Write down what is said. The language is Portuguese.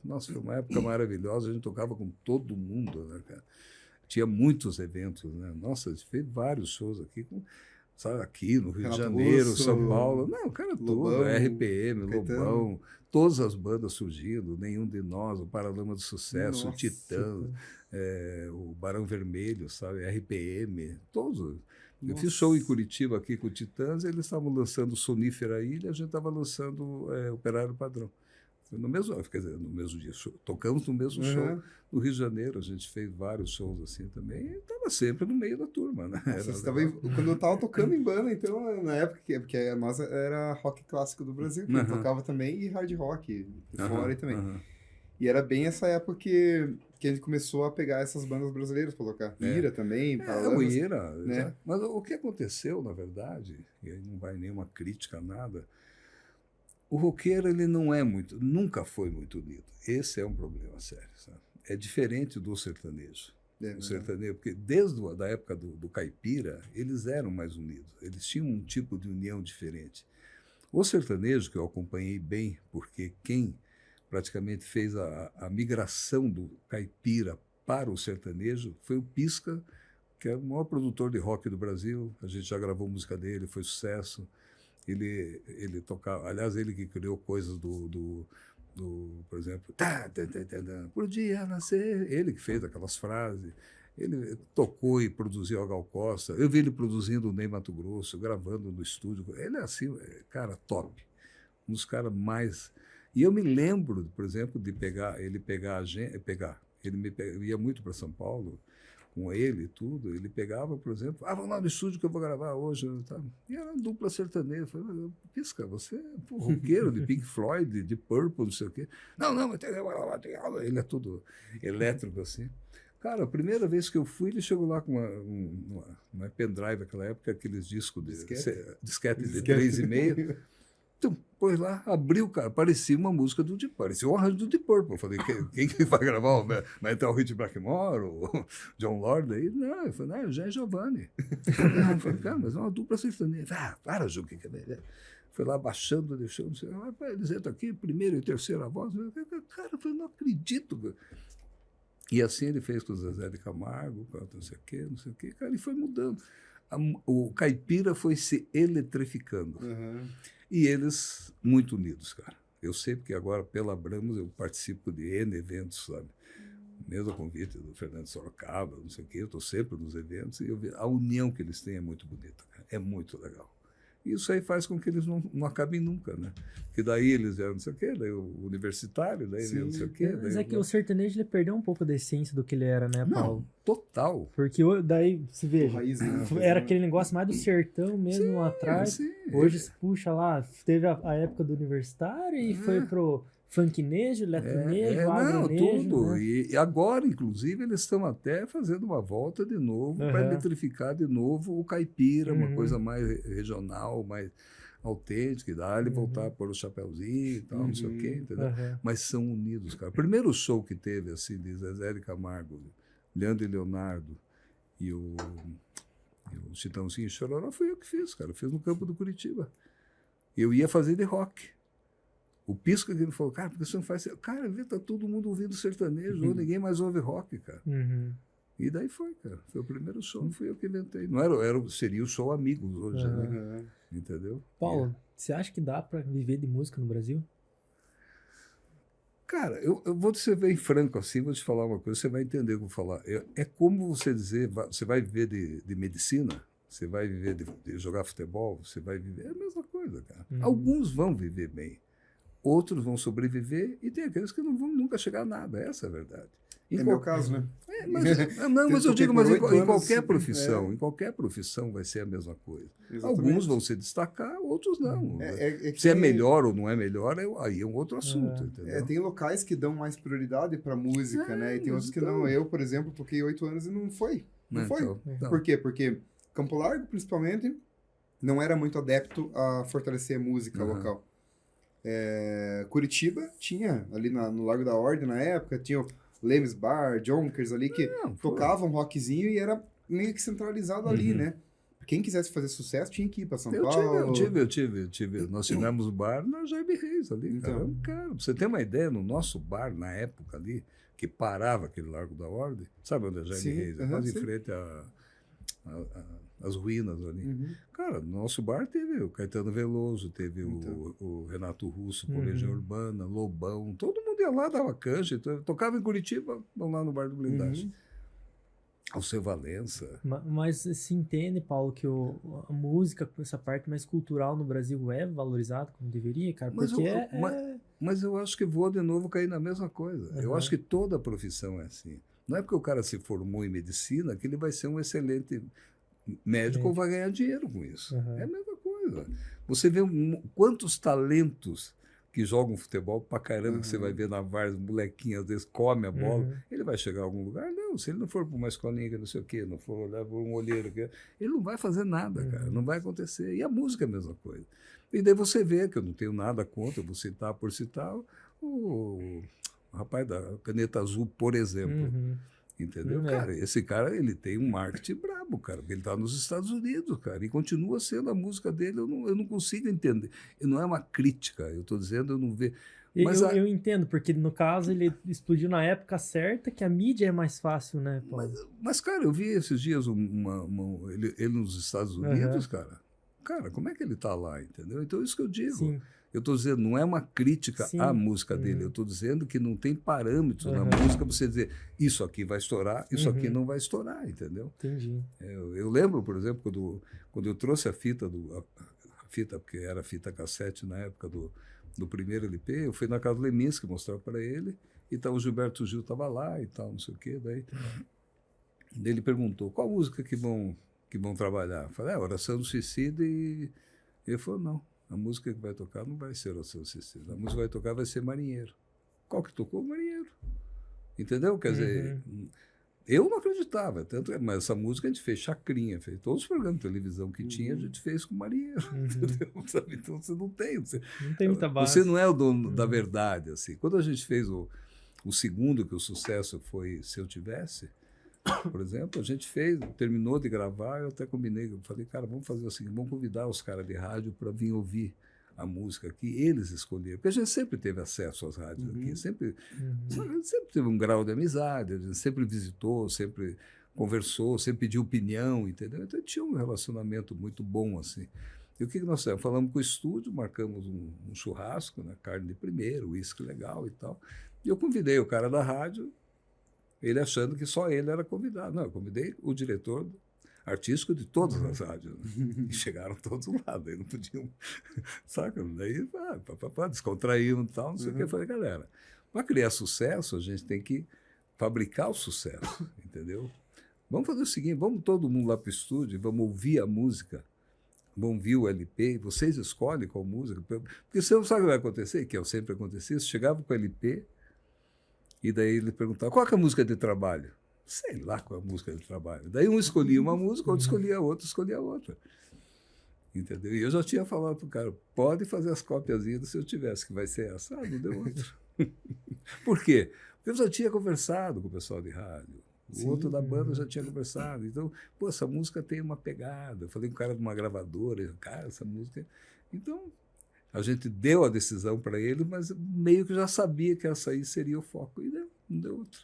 Nossa, foi uma época maravilhosa, a gente tocava com todo mundo, né, cara? Tinha muitos eventos, né? Nossa, a gente fez vários shows aqui, sabe, aqui no Rio de Renato Janeiro, Russo, São Paulo, não, o cara todo, Lobão, RPM, Caetano. Lobão, todas as bandas surgindo, Nenhum de Nós, o Paralama do Sucesso, o Nossa. Titãs, o Barão Vermelho, sabe, RPM, todos. Eu fiz Nossa. show em Curitiba aqui com o Titãs, eles estavam lançando Sonífera Ilha, a gente estava lançando Operário Padrão. No mesmo, quer dizer, no mesmo dia, tocamos no mesmo show no Rio de Janeiro, a gente fez vários shows assim também, e estava sempre no meio da turma, né? Nossa, quando eu estava tocando em banda, então, na época, porque a nossa era rock clássico do Brasil, que eu tocava também, e hard rock, fora também. E era bem essa época que a gente começou a pegar essas bandas brasileiras para tocar. Ira também, o Ira, né? Mas o que aconteceu, na verdade, e aí não vai nenhuma crítica a nada, o roqueiro, ele não é muito, nunca foi muito unido. Esse é um problema sério, sabe? É diferente do sertanejo. O sertanejo, porque desde a época do caipira, eles eram mais unidos. Eles tinham um tipo de união diferente. O sertanejo, que eu acompanhei bem, porque quem praticamente fez a migração do caipira para o sertanejo foi o Pisca, que é o maior produtor de rock do Brasil. A gente já gravou música dele, foi sucesso. Ele tocava, aliás, ele que criou coisas por exemplo, por dia nascer, ele que fez aquelas frases, ele tocou e produziu a Gal Costa, eu vi ele produzindo o Ney Mato Grosso, gravando no estúdio, ele é assim, cara, top, um dos caras mais... E eu me lembro, por exemplo, de ele ia muito para São Paulo, com ele e tudo, ele pegava, por exemplo, vamos lá no estúdio que eu vou gravar hoje. Tá? E era uma dupla sertaneja. Eu falei, Pisca, você é roqueiro de Pink Floyd, de Purple, não sei o quê. Não, mas ele é tudo elétrico assim. Cara, a primeira vez que eu fui, ele chegou lá com uma pendrive naquela época, aqueles discos de disquete de 3,5. Então, pôs lá, abriu, cara, parecia uma música parecia um arranjo do Deep Purple. Eu falei, quem que vai gravar? Vai entrar o Rich Blackmore, o John Lord aí? Não, eu falei, não, já é Giovanni. Eu falei, cara, mas é uma dupla sertaneja. Para, Ju, que é? Foi lá baixando, deixando, eles entram aqui, primeira e terceira voz. Cara, eu falei, não acredito. E assim ele fez com o Zezé de Camargo, com não sei o quê, cara, e foi mudando. O caipira foi se eletrificando. E eles muito unidos, cara. Eu sei porque agora, pela Abramos, eu participo de N eventos, sabe? Mesmo a convite do Fernando Sorocaba, não sei o quê, eu estou sempre nos eventos, e a união que eles têm é muito bonita, cara. É muito legal. Isso aí faz com que eles não acabem nunca, né? Porque daí eles eram não sei o quê, daí o universitário, daí não sei o quê. Mas é que o sertanejo ele perdeu um pouco da essência do que ele era, né, Paulo? Não, total. Porque daí, se vê, raiz, né? era aquele negócio mais do sertão mesmo lá atrás. Hoje se puxa lá, teve a época do universitário e foi pro funknejo, eletronejo, agronejo. Tudo. Né? E agora, inclusive, eles estão até fazendo uma volta de novo para eletrificar de novo o caipira, uma coisa mais regional, mais autêntica, e dar ele voltar a pôr o chapéuzinho e tal, não sei o quê, entendeu? Mas são unidos, cara. O primeiro show que teve, assim, de Zezé de Camargo, Leandro e Leonardo e o Chitãozinho e Chororó, foi eu que fiz, cara. Eu fiz no campo do Curitiba. Eu ia fazer de rock. O Pisca que ele falou, cara, por que você não faz... Cara, tá todo mundo ouvindo sertanejo, ou ninguém mais ouve rock, cara. E daí foi, cara. Foi o primeiro show, fui eu que inventei. Não seria o show Amigos hoje, né? Entendeu? Paulo, você acha que dá para viver de música no Brasil? Cara, eu vou ser bem franco assim, vou te falar uma coisa, você vai entender o que eu vou falar. É como você dizer, você vai viver de medicina, você vai viver de jogar futebol, você vai viver... É a mesma coisa, cara. Alguns vão viver bem. Outros vão sobreviver e tem aqueles que não vão nunca chegar a nada. Essa é a verdade. Meu caso, né? Mas eu digo, em qualquer profissão, em qualquer profissão vai ser a mesma coisa. Exatamente. Alguns vão se destacar, outros não. Se é melhor ou não é melhor, aí é um outro assunto. Entendeu? Tem locais que dão mais prioridade para música, né? E tem outros que não. Eu, por exemplo, toquei 8 anos e não foi. Não foi. Então. Por quê? Porque Campo Largo, principalmente, não era muito adepto a fortalecer a música local. Curitiba tinha, ali no Largo da Ordem, na época, tinha o Lemes Bar, Jonkers ali, que tocavam rockzinho e era meio que centralizado ali, né? Quem quisesse fazer sucesso tinha que ir para São Eu Paulo. tive. Nós tivemos o bar na Jaime Reis ali, cara. Cara, pra você ter uma ideia, no nosso bar, na época ali, que parava aquele Largo da Ordem, sabe onde é Jaime Reis? É quase em frente às ruínas ali. Cara, no nosso bar teve o Caetano Veloso, teve o Renato Russo, por Legião Urbana, Lobão, todo mundo ia lá, dava canja, tocava em Curitiba, vão lá no bar do Blindagem. Alceu Valença. Mas se entende, Paulo, que a música, essa parte mais cultural no Brasil é valorizada como deveria, cara? Porque mas eu acho que vou de novo cair na mesma coisa. Eu acho que toda profissão é assim. Não é porque o cara se formou em medicina que ele vai ser um excelente médico ou vai ganhar dinheiro com isso. É a mesma coisa. Você vê quantos talentos que jogam futebol pra caramba, que você vai ver na várzea, molequinho, às vezes come a bola, ele vai chegar a algum lugar? Não, se ele não for para uma escolinha que não sei o quê, não for olhar por um olheiro, ele não vai fazer nada, cara, não vai acontecer. E a música é a mesma coisa. E daí você vê, que eu não tenho nada contra, vou citar por citar, o rapaz da Caneta Azul, por exemplo. Entendeu? Cara, esse cara, ele tem um marketing brabo, cara, porque ele está nos Estados Unidos, cara, e continua sendo a música dele, eu não consigo entender. E não é uma crítica, eu estou dizendo, eu não vejo. Mas eu entendo, porque no caso ele explodiu na época certa, que a mídia é mais fácil, né, Paulo? Mas cara, eu vi esses dias ele nos Estados Unidos, cara. Cara, como é que ele está lá, entendeu? Então, isso que eu digo. Sim. Eu estou dizendo, não é uma crítica à música dele, eu estou dizendo que não tem parâmetros na música você dizer, isso aqui vai estourar, isso aqui não vai estourar, entendeu? Entendi. Eu lembro, por exemplo, quando eu trouxe a fita, porque era fita cassete na época do primeiro LP, eu fui na casa do Leminski mostrar para ele, e então, o Gilberto Gil estava lá e tal, não sei o quê, daí ele perguntou, qual música que vão trabalhar? Eu falei, Oração do Suicida, e ele falou, não. A música que vai tocar não vai ser Oração Suicida. A música que vai tocar vai ser Marinheiro. Qual que tocou? Marinheiro. Entendeu? Quer dizer, eu não acreditava. Mas essa música a gente fez Chacrinha, fez todos os programas de televisão que tinha, a gente fez com Marinheiro. Entendeu? Sabe? Então você não tem. Não tem muita base. Você não é o dono da verdade. Assim. Quando a gente fez o segundo, que o sucesso foi Se Eu Tivesse, por exemplo, a gente terminou de gravar, eu até combinei, eu falei, cara, vamos fazer o seguinte, vamos convidar os caras de rádio para vir ouvir a música aqui, eles escolheram, porque a gente sempre teve acesso às rádios aqui, sempre teve um grau de amizade, a gente sempre visitou, sempre conversou, sempre pediu opinião, entendeu? Então tinha um relacionamento muito bom, assim. E o que nós fizemos? Falamos com o estúdio, marcamos um churrasco, né, carne de primeiro, uísque legal e tal, e eu convidei o cara da rádio, ele achando que só ele era convidado. Não, eu convidei o diretor artístico de todas as rádios. Né? E chegaram todos lá, daí não podiam. Saca? Daí, descontraíam e tal, não sei o que. Eu falei, galera, para criar sucesso, a gente tem que fabricar o sucesso, entendeu? Vamos fazer o seguinte, vamos todo mundo lá para o estúdio, vamos ouvir a música, vamos ouvir o LP, vocês escolhem qual música. Porque você não sabe o que vai acontecer, que sempre acontecia, você chegava com o LP, e daí ele perguntava, qual que é a música de trabalho? Sei lá qual é a música de trabalho. Daí um escolhia uma música, outro escolhia outra. Entendeu? E eu já tinha falado para o cara, pode fazer as cópiazinhas se eu tivesse, que vai ser essa. Ah, não deu outra. Por quê? Porque eu já tinha conversado com o pessoal de rádio. O outro da banda já tinha conversado. Então, pô, essa música tem uma pegada. Eu falei com o cara de uma gravadora, cara, essa música... Então... A gente deu a decisão para ele, mas meio que já sabia que essa aí seria o foco. E não deu outro.